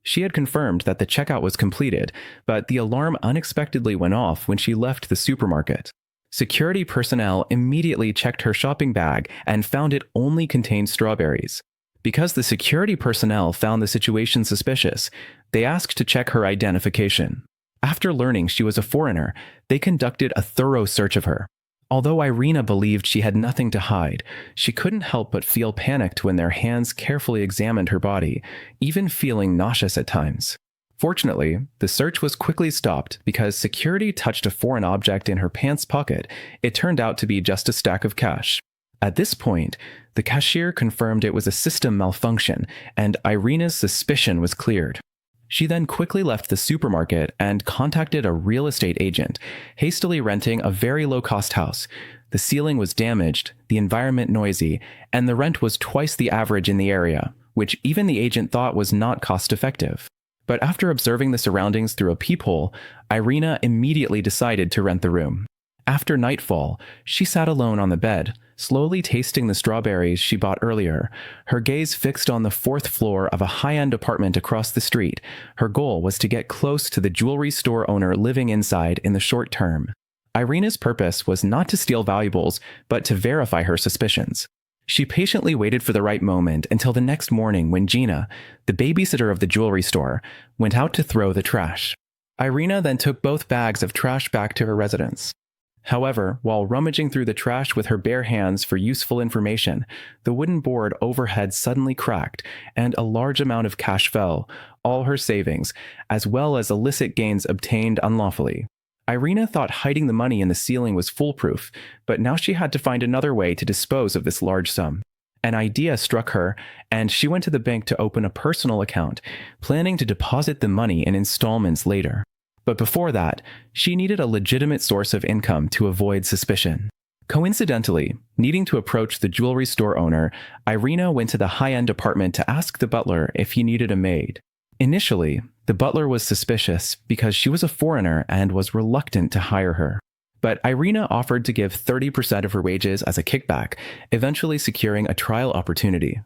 She had confirmed that the checkout was completed, but the alarm unexpectedly went off when she left the supermarket. Security personnel immediately checked her shopping bag and found it only contained strawberries. Because the security personnel found the situation suspicious, they asked to check her identification. After learning she was a foreigner, they conducted a thorough search of her. Although Irina believed she had nothing to hide, she couldn't help but feel panicked when their hands carefully examined her body, even feeling nauseous at times. Fortunately, the search was quickly stopped because security touched a foreign object in her pants pocket. It turned out to be just a stack of cash. At this point, the cashier confirmed it was a system malfunction, and Irina's suspicion was cleared. She then quickly left the supermarket and contacted a real estate agent, hastily renting a very low-cost house. The ceiling was damaged, the environment noisy, and the rent was twice the average in the area, which even the agent thought was not cost-effective. But after observing the surroundings through a peephole, Irina immediately decided to rent the room. After nightfall, she sat alone on the bed, slowly tasting the strawberries she bought earlier, her gaze fixed on the fourth floor of a high-end apartment across the street. Her goal was to get close to the jewelry store owner living inside in the short term. Irina's purpose was not to steal valuables, but to verify her suspicions. She patiently waited for the right moment until the next morning when Gina, the babysitter of the jewelry store, went out to throw the trash. Irina then took both bags of trash back to her residence. However, while rummaging through the trash with her bare hands for useful information, the wooden board overhead suddenly cracked, and a large amount of cash fell, all her savings, as well as illicit gains obtained unlawfully. Irina thought hiding the money in the ceiling was foolproof, but now she had to find another way to dispose of this large sum. An idea struck her, and she went to the bank to open a personal account, planning to deposit the money in installments later. But before that, she needed a legitimate source of income to avoid suspicion. Coincidentally, needing to approach the jewelry store owner, Irina went to the high-end apartment to ask the butler if he needed a maid. Initially, the butler was suspicious because she was a foreigner and was reluctant to hire her. But Irina offered to give 30% of her wages as a kickback, eventually securing a trial opportunity.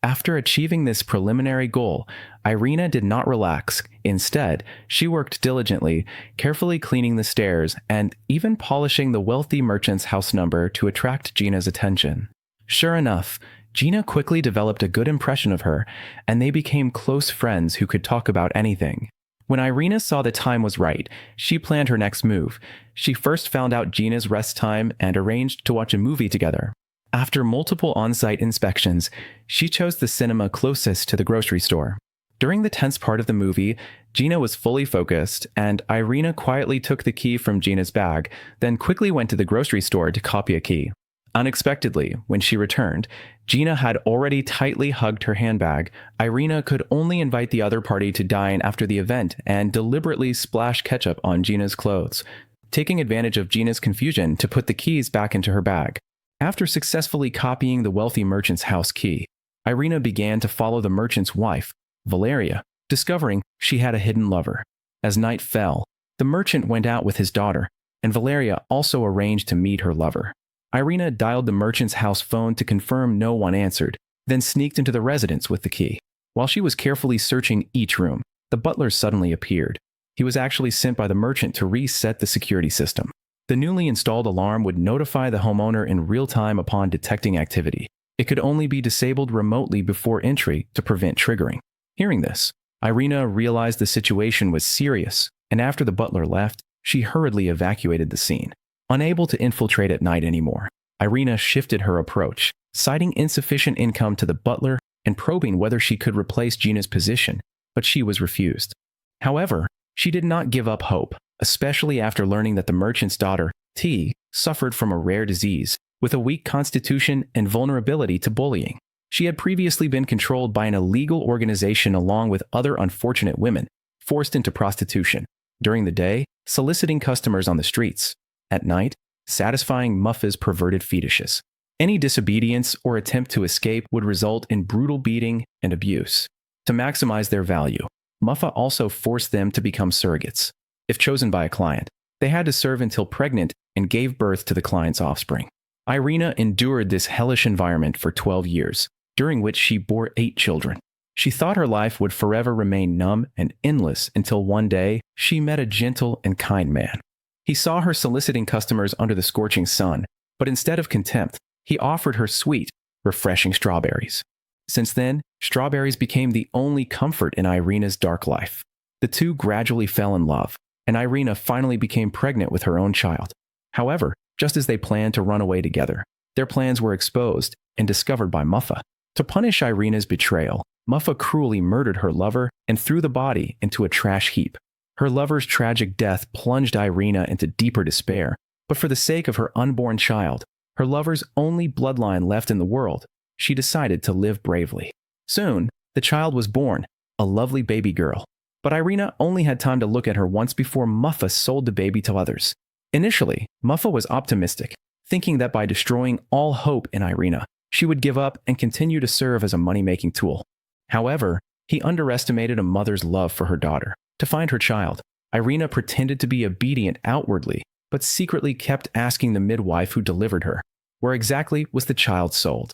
After achieving this preliminary goal, Irina did not relax. Instead, she worked diligently, carefully cleaning the stairs and even polishing the wealthy merchant's house number to attract Gina's attention. Sure enough, Gina quickly developed a good impression of her, and they became close friends who could talk about anything. When Irina saw the time was right, she planned her next move. She first found out Gina's rest time and arranged to watch a movie together. After multiple on-site inspections, she chose the cinema closest to the grocery store. During the tense part of the movie, Gina was fully focused, and Irina quietly took the key from Gina's bag, then quickly went to the grocery store to copy a key. Unexpectedly, when she returned, Gina had already tightly hugged her handbag. Irina could only invite the other party to dine after the event and deliberately splash ketchup on Gina's clothes, taking advantage of Gina's confusion to put the keys back into her bag. After successfully copying the wealthy merchant's house key, Irina began to follow the merchant's wife, Valeria, discovering she had a hidden lover. As night fell, the merchant went out with his daughter, and Valeria also arranged to meet her lover. Irina dialed the merchant's house phone to confirm no one answered, then sneaked into the residence with the key. While she was carefully searching each room, the butler suddenly appeared. He was actually sent by the merchant to reset the security system. The newly installed alarm would notify the homeowner in real time upon detecting activity. It could only be disabled remotely before entry to prevent triggering. Hearing this, Irina realized the situation was serious, and after the butler left, she hurriedly evacuated the scene. Unable to infiltrate at night anymore, Irina shifted her approach, citing insufficient income to the butler and probing whether she could replace Gina's position, but she was refused. However, she did not give up hope, especially after learning that the merchant's daughter, T, suffered from a rare disease, with a weak constitution and vulnerability to bullying. She had previously been controlled by an illegal organization along with other unfortunate women, forced into prostitution. During the day, soliciting customers on the streets. At night, satisfying Muffa's perverted fetishes. Any disobedience or attempt to escape would result in brutal beating and abuse. To maximize their value, Muffa also forced them to become surrogates. If chosen by a client, they had to serve until pregnant and gave birth to the client's offspring. Irina endured this hellish environment for 12 years, during which she bore 8 children. She thought her life would forever remain numb and endless until one day she met a gentle and kind man. He saw her soliciting customers under the scorching sun, but instead of contempt, he offered her sweet, refreshing strawberries. Since then, strawberries became the only comfort in Irina's dark life. The two gradually fell in love, and Irina finally became pregnant with her own child. However, just as they planned to run away together, their plans were exposed and discovered by Muffa. To punish Irina's betrayal, Muffa cruelly murdered her lover and threw the body into a trash heap. Her lover's tragic death plunged Irina into deeper despair, but for the sake of her unborn child, her lover's only bloodline left in the world, she decided to live bravely. Soon, the child was born, a lovely baby girl. But Irina only had time to look at her once before Muffa sold the baby to others. Initially, Muffa was optimistic, thinking that by destroying all hope in Irina, she would give up and continue to serve as a money-making tool. However, he underestimated a mother's love for her daughter. To find her child, Irina pretended to be obedient outwardly, but secretly kept asking the midwife who delivered her, where exactly was the child sold?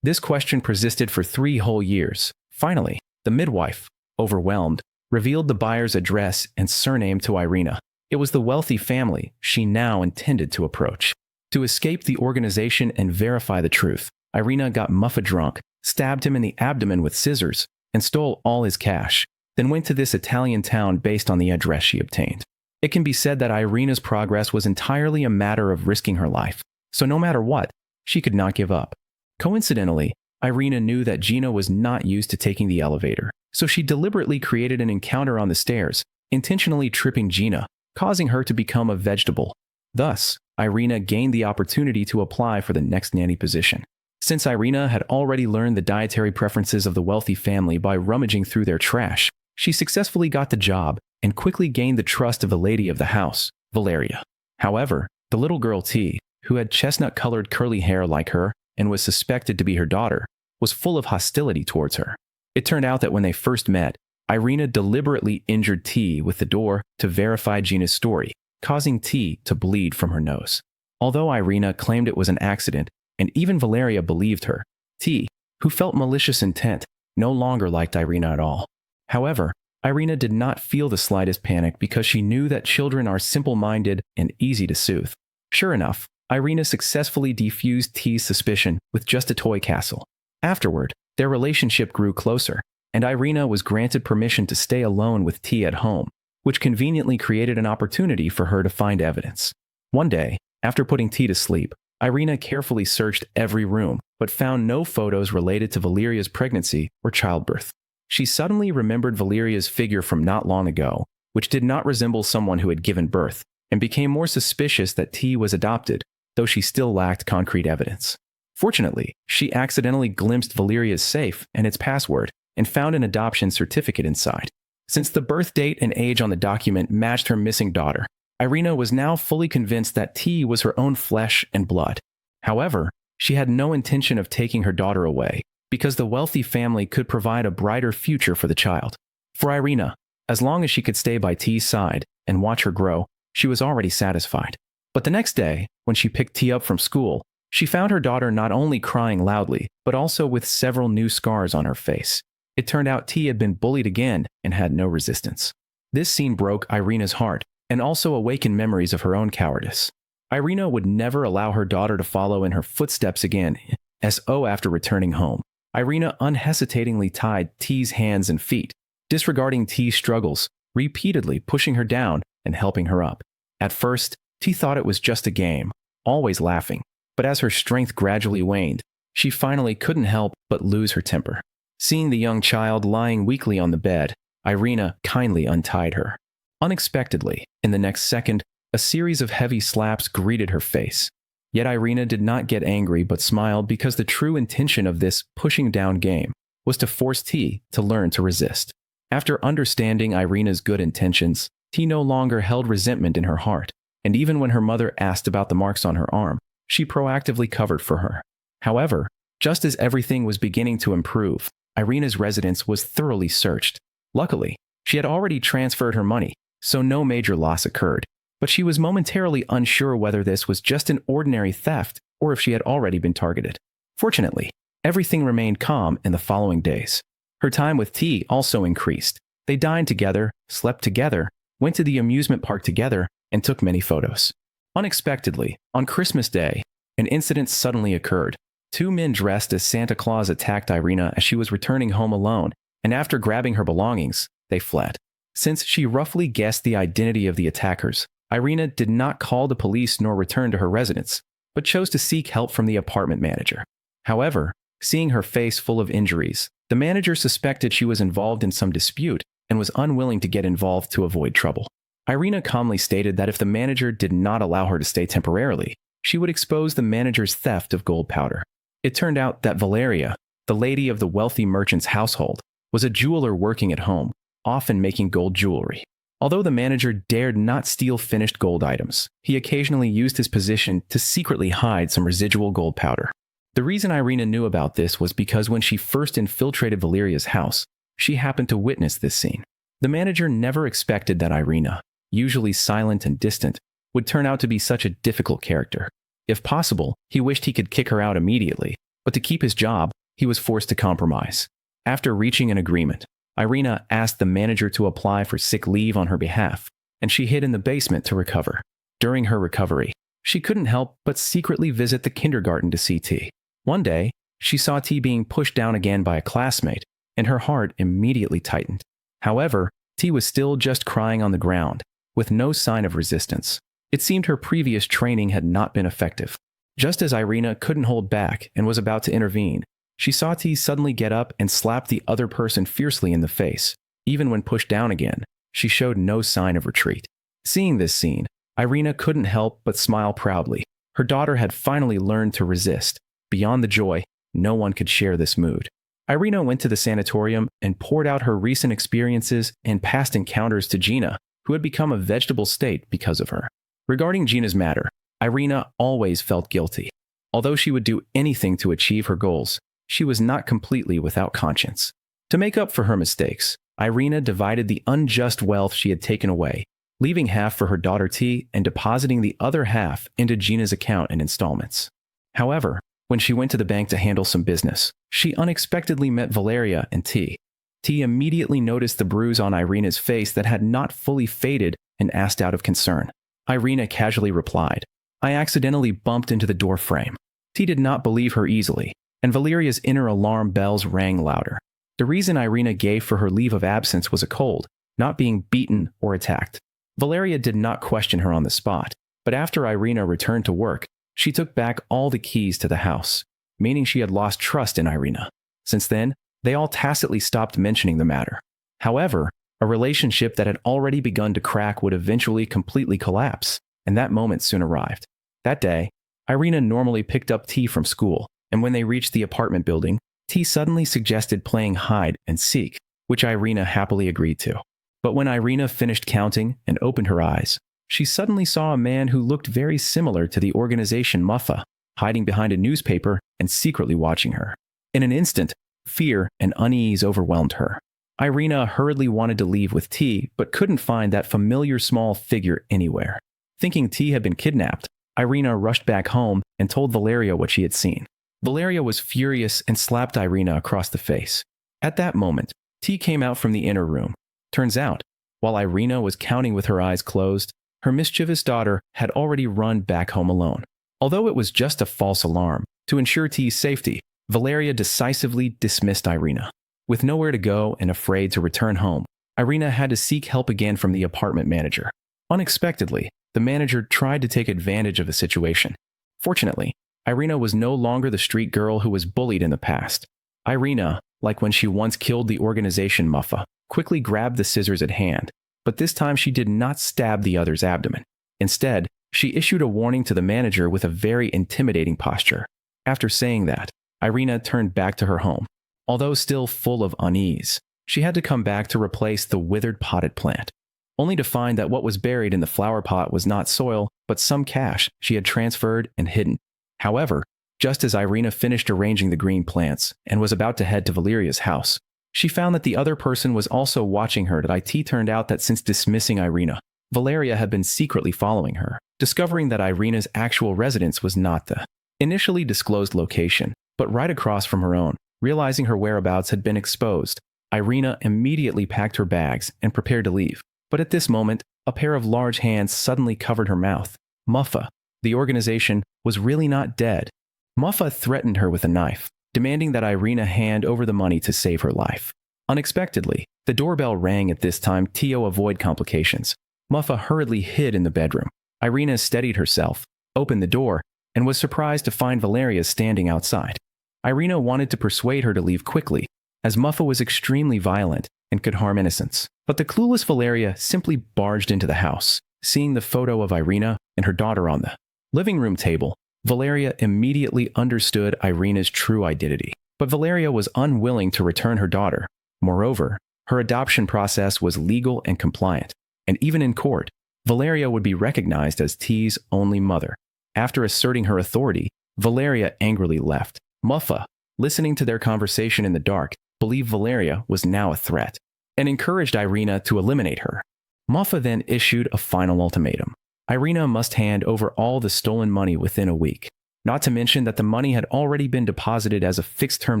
This question persisted for 3 whole years. Finally, the midwife, overwhelmed, revealed the buyer's address and surname to Irina. It was the wealthy family she now intended to approach. To escape the organization and verify the truth, Irina got Muffa drunk, stabbed him in the abdomen with scissors, and stole all his cash, then went to this Italian town based on the address she obtained. It can be said that Irina's progress was entirely a matter of risking her life, so no matter what, she could not give up. Coincidentally, Irina knew that Gina was not used to taking the elevator, so she deliberately created an encounter on the stairs, intentionally tripping Gina, causing her to become a vegetable. Thus, Irina gained the opportunity to apply for the next nanny position. Since Irina had already learned the dietary preferences of the wealthy family by rummaging through their trash, she successfully got the job and quickly gained the trust of the lady of the house, Valeria. However, the little girl T, who had chestnut-colored curly hair like her and was suspected to be her daughter, was full of hostility towards her. It turned out that when they first met, Irina deliberately injured T with the door to verify Gina's story, causing T to bleed from her nose. Although Irina claimed it was an accident, and even Valeria believed her, T, who felt malicious intent, no longer liked Irina at all. However, Irina did not feel the slightest panic because she knew that children are simple-minded and easy to soothe. Sure enough, Irina successfully defused T's suspicion with just a toy castle. Afterward, their relationship grew closer, and Irina was granted permission to stay alone with T at home, which conveniently created an opportunity for her to find evidence. One day, after putting T to sleep, Irina carefully searched every room, but found no photos related to Valeria's pregnancy or childbirth. She suddenly remembered Valeria's figure from not long ago, which did not resemble someone who had given birth, and became more suspicious that T was adopted, though she still lacked concrete evidence. Fortunately, she accidentally glimpsed Valeria's safe and its password, and found an adoption certificate inside. Since the birth date and age on the document matched her missing daughter, Irina was now fully convinced that T was her own flesh and blood. However, she had no intention of taking her daughter away, because the wealthy family could provide a brighter future for the child. For Irina, as long as she could stay by T's side and watch her grow, she was already satisfied. But the next day, when she picked T up from school, she found her daughter not only crying loudly, but also with several new scars on her face. It turned out T had been bullied again and had no resistance. This scene broke Irina's heart and also awakened memories of her own cowardice. Irina would never allow her daughter to follow in her footsteps again, after returning home. Irina unhesitatingly tied T's hands and feet, disregarding T's struggles, repeatedly pushing her down and helping her up. At first, T thought it was just a game, always laughing, but as her strength gradually waned, she finally couldn't help but lose her temper. Seeing the young child lying weakly on the bed, Irina kindly untied her. Unexpectedly, in the next second, a series of heavy slaps greeted her face. Yet Irina did not get angry but smiled because the true intention of this pushing down game was to force T to learn to resist. After understanding Irina's good intentions, T no longer held resentment in her heart, and even when her mother asked about the marks on her arm, she proactively covered for her. However, just as everything was beginning to improve, Irina's residence was thoroughly searched. Luckily, she had already transferred her money, so no major loss occurred, but she was momentarily unsure whether this was just an ordinary theft or if she had already been targeted. Fortunately, everything remained calm in the following days. Her time with T also increased. They dined together, slept together, went to the amusement park together, and took many photos. Unexpectedly, on Christmas Day, an incident suddenly occurred. Two men dressed as Santa Claus attacked Irina as she was returning home alone, and after grabbing her belongings, they fled. Since she roughly guessed the identity of the attackers, Irina did not call the police nor return to her residence, but chose to seek help from the apartment manager. However, seeing her face full of injuries, the manager suspected she was involved in some dispute and was unwilling to get involved to avoid trouble. Irina calmly stated that if the manager did not allow her to stay temporarily, she would expose the manager's theft of gold powder. It turned out that Valeria, the lady of the wealthy merchant's household, was a jeweler working at home, often making gold jewelry. Although the manager dared not steal finished gold items, he occasionally used his position to secretly hide some residual gold powder. The reason Irina knew about this was because when she first infiltrated Valeria's house, she happened to witness this scene. The manager never expected that Irina, usually silent and distant, would turn out to be such a difficult character. If possible, he wished he could kick her out immediately, but to keep his job, he was forced to compromise. After reaching an agreement, Irina asked the manager to apply for sick leave on her behalf, and she hid in the basement to recover. During her recovery, she couldn't help but secretly visit the kindergarten to see T. One day, she saw T being pushed down again by a classmate, and her heart immediately tightened. However, T was still just crying on the ground, with no sign of resistance. It seemed her previous training had not been effective. Just as Irina couldn't hold back and was about to intervene, she saw T suddenly get up and slap the other person fiercely in the face. Even when pushed down again, she showed no sign of retreat. Seeing this scene, Irina couldn't help but smile proudly. Her daughter had finally learned to resist. Beyond the joy, no one could share this mood. Irina went to the sanatorium and poured out her recent experiences and past encounters to Gina, who had become a vegetable state because of her. Regarding Gina's matter, Irina always felt guilty. Although she would do anything to achieve her goals, she was not completely without conscience. To make up for her mistakes, Irina divided the unjust wealth she had taken away, leaving half for her daughter T and depositing the other half into Gina's account in installments. However, when she went to the bank to handle some business, she unexpectedly met Valeria and T. T immediately noticed the bruise on Irina's face that had not fully faded and asked out of concern. Irina casually replied, "I accidentally bumped into the door frame." T did not believe her easily, and Valeria's inner alarm bells rang louder. The reason Irina gave for her leave of absence was a cold, not being beaten or attacked. Valeria did not question her on the spot, but after Irina returned to work, she took back all the keys to the house, meaning she had lost trust in Irina. Since then, they all tacitly stopped mentioning the matter. However, a relationship that had already begun to crack would eventually completely collapse, and that moment soon arrived. That day, Irina normally picked up T from school, and when they reached the apartment building, T suddenly suggested playing hide and seek, which Irina happily agreed to. But when Irina finished counting and opened her eyes, she suddenly saw a man who looked very similar to the organization Muffa, hiding behind a newspaper and secretly watching her. In an instant, fear and unease overwhelmed her. Irina hurriedly wanted to leave with T, but couldn't find that familiar small figure anywhere. Thinking T had been kidnapped, Irina rushed back home and told Valeria what she had seen. Valeria was furious and slapped Irina across the face. At that moment, T came out from the inner room. Turns out, while Irina was counting with her eyes closed, her mischievous daughter had already run back home alone. Although it was just a false alarm, to ensure T's safety, Valeria decisively dismissed Irina. With nowhere to go and afraid to return home, Irina had to seek help again from the apartment manager. Unexpectedly, the manager tried to take advantage of the situation. Fortunately, Irina was no longer the street girl who was bullied in the past. Irina, like when she once killed the organization Muffa, quickly grabbed the scissors at hand, but this time she did not stab the other's abdomen. Instead, she issued a warning to the manager with a very intimidating posture. After saying that, Irina turned back to her home. Although still full of unease, she had to come back to replace the withered potted plant, only to find that what was buried in the flower pot was not soil, but some cash she had transferred and hidden. However, just as Irina finished arranging the green plants and was about to head to Valeria's house, she found that the other person was also watching her. It turned out that since dismissing Irina, Valeria had been secretly following her, discovering that Irina's actual residence was not the initially disclosed location, but right across from her own. Realizing her whereabouts had been exposed, Irina immediately packed her bags and prepared to leave. But at this moment, a pair of large hands suddenly covered her mouth. Muffa, the organization, was really not dead. Muffa threatened her with a knife, demanding that Irina hand over the money to save her life. Unexpectedly, the doorbell rang at this time to avoid complications. Muffa hurriedly hid in the bedroom. Irina steadied herself, opened the door, and was surprised to find Valeria standing outside. Irina wanted to persuade her to leave quickly, as Muffa was extremely violent and could harm innocents. But the clueless Valeria simply barged into the house. Seeing the photo of Irina and her daughter on the living room table, Valeria immediately understood Irina's true identity. But Valeria was unwilling to return her daughter. Moreover, her adoption process was legal and compliant, and even in court, Valeria would be recognized as T's only mother. After asserting her authority, Valeria angrily left. Muffa, listening to their conversation in the dark, believed Valeria was now a threat and encouraged Irina to eliminate her. Muffa then issued a final ultimatum. Irina must hand over all the stolen money within a week, not to mention that the money had already been deposited as a fixed-term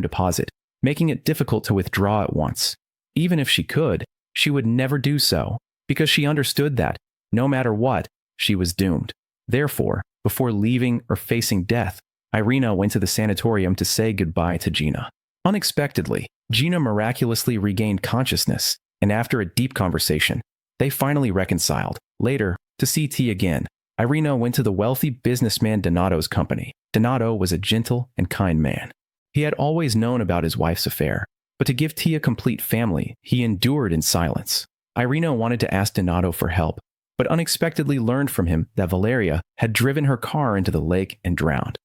deposit, making it difficult to withdraw at once. Even if she could, she would never do so, because she understood that, no matter what, she was doomed. Therefore, before leaving or facing death, Irina went to the sanatorium to say goodbye to Gina. Unexpectedly, Gina miraculously regained consciousness, and after a deep conversation, they finally reconciled. Later, to see T again, Irina went to the wealthy businessman Donato's company. Donato was a gentle and kind man. He had always known about his wife's affair, but to give T a complete family, he endured in silence. Irina wanted to ask Donato for help, but unexpectedly learned from him that Valeria had driven her car into the lake and drowned.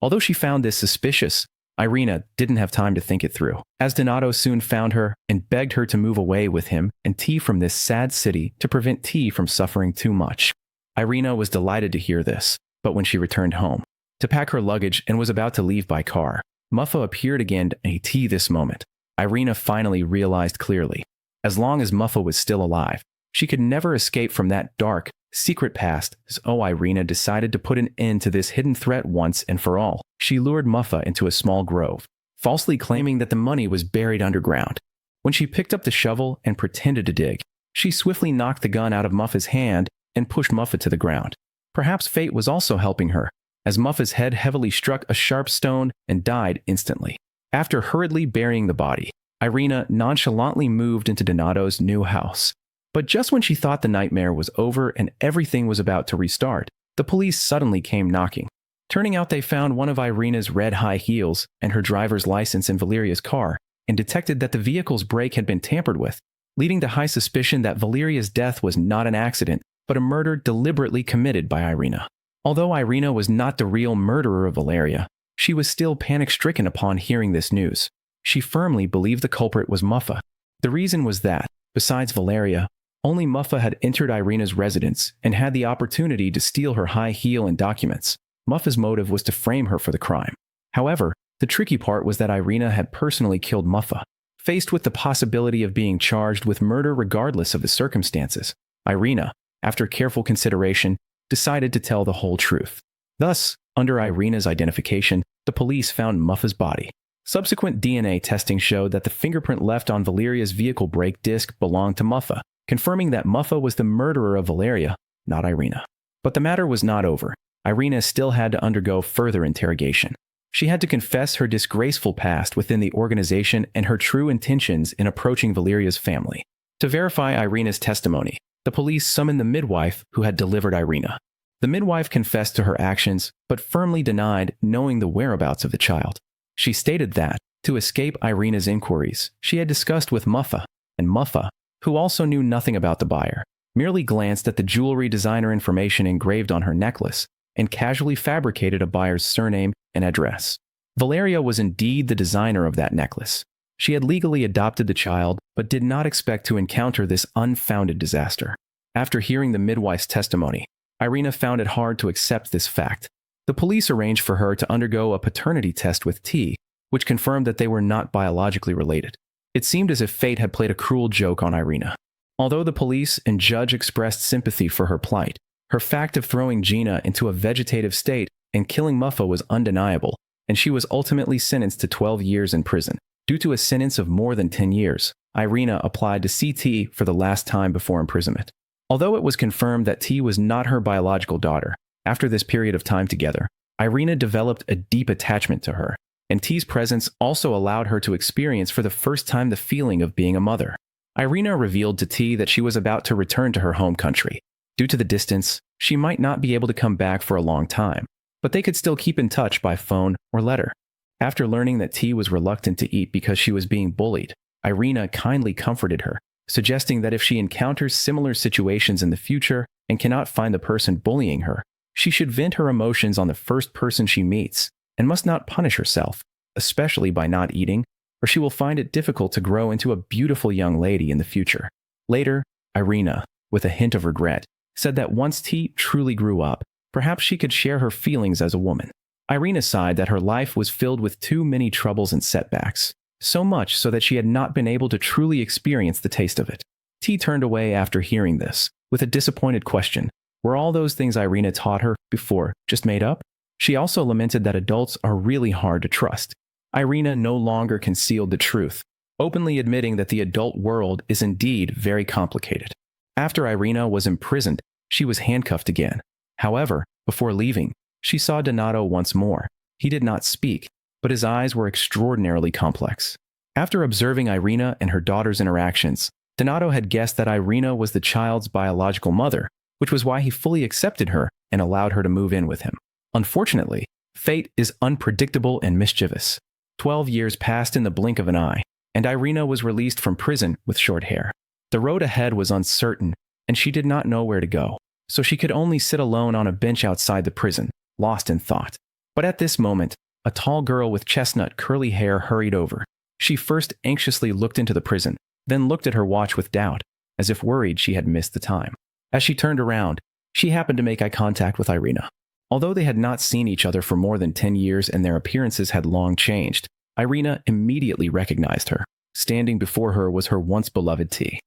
Although she found this suspicious, Irina didn't have time to think it through, as Donato soon found her and begged her to move away with him and T from this sad city to prevent T from suffering too much. Irina was delighted to hear this, but when she returned home to pack her luggage and was about to leave by car, Muffa appeared again at T this moment. Irina finally realized clearly, as long as Muffa was still alive, she could never escape from that dark, secret past. So Irina decided to put an end to this hidden threat once and for all. She lured Muffa into a small grove, falsely claiming that the money was buried underground. When she picked up the shovel and pretended to dig, she swiftly knocked the gun out of Muffa's hand and pushed Muffa to the ground. Perhaps fate was also helping her, as Muffa's head heavily struck a sharp stone and died instantly. After hurriedly burying the body, Irina nonchalantly moved into Donato's new house. But just when she thought the nightmare was over and everything was about to restart, the police suddenly came knocking. Turning out they found one of Irina's red high heels and her driver's license in Valeria's car, and detected that the vehicle's brake had been tampered with, leading to high suspicion that Valeria's death was not an accident, but a murder deliberately committed by Irina. Although Irina was not the real murderer of Valeria, she was still panic-stricken upon hearing this news. She firmly believed the culprit was Muffa. The reason was that, besides Valeria, only Muffa had entered Irina's residence and had the opportunity to steal her high heel and documents. Muffa's motive was to frame her for the crime. However, the tricky part was that Irina had personally killed Muffa. Faced with the possibility of being charged with murder regardless of the circumstances, Irina, after careful consideration, decided to tell the whole truth. Thus, under Irina's identification, the police found Muffa's body. Subsequent DNA testing showed that the fingerprint left on Valeria's vehicle brake disc belonged to Muffa, confirming that Muffa was the murderer of Valeria, not Irina. But the matter was not over. Irina still had to undergo further interrogation. She had to confess her disgraceful past within the organization and her true intentions in approaching Valeria's family. To verify Irina's testimony, the police summoned the midwife who had delivered Irina. The midwife confessed to her actions, but firmly denied knowing the whereabouts of the child. She stated that, to escape Irina's inquiries, she had discussed with Muffa, and Muffa, who also knew nothing about the buyer, merely glanced at the jewelry designer information engraved on her necklace and casually fabricated a buyer's surname and address. Valeria was indeed the designer of that necklace. She had legally adopted the child, but did not expect to encounter this unfounded disaster. After hearing the midwife's testimony, Irina found it hard to accept this fact. The police arranged for her to undergo a paternity test with T, which confirmed that they were not biologically related. It seemed as if fate had played a cruel joke on Irina. Although the police and judge expressed sympathy for her plight, her fact of throwing Gina into a vegetative state and killing Muffa was undeniable, and she was ultimately sentenced to 12 years in prison. Due to a sentence of more than 10 years, Irina applied to see T for the last time before imprisonment. Although it was confirmed that T was not her biological daughter, after this period of time together, Irina developed a deep attachment to her, and T's presence also allowed her to experience for the first time the feeling of being a mother. Irina revealed to T that she was about to return to her home country. Due to the distance, she might not be able to come back for a long time, but they could still keep in touch by phone or letter. After learning that T was reluctant to eat because she was being bullied, Irina kindly comforted her, suggesting that if she encounters similar situations in the future and cannot find the person bullying her, she should vent her emotions on the first person she meets and must not punish herself, especially by not eating, or she will find it difficult to grow into a beautiful young lady in the future. Later, Irina, with a hint of regret, said that once T truly grew up, perhaps she could share her feelings as a woman. Irina sighed that her life was filled with too many troubles and setbacks, so much so that she had not been able to truly experience the taste of it. T turned away after hearing this, with a disappointed question. Were all those things Irina taught her before just made up? She also lamented that adults are really hard to trust. Irina no longer concealed the truth, openly admitting that the adult world is indeed very complicated. After Irina was imprisoned, she was handcuffed again. However, before leaving, she saw Donato once more. He did not speak, but his eyes were extraordinarily complex. After observing Irina and her daughter's interactions, Donato had guessed that Irina was the child's biological mother, which was why he fully accepted her and allowed her to move in with him. Unfortunately, fate is unpredictable and mischievous. 12 years passed in the blink of an eye, and Irina was released from prison with short hair. The road ahead was uncertain, and she did not know where to go, so she could only sit alone on a bench outside the prison, lost in thought. But at this moment, a tall girl with chestnut curly hair hurried over. She first anxiously looked into the prison, then looked at her watch with doubt, as if worried she had missed the time. As she turned around, she happened to make eye contact with Irina. Although they had not seen each other for more than 10 years and their appearances had long changed, Irina immediately recognized her. Standing before her was her once beloved T.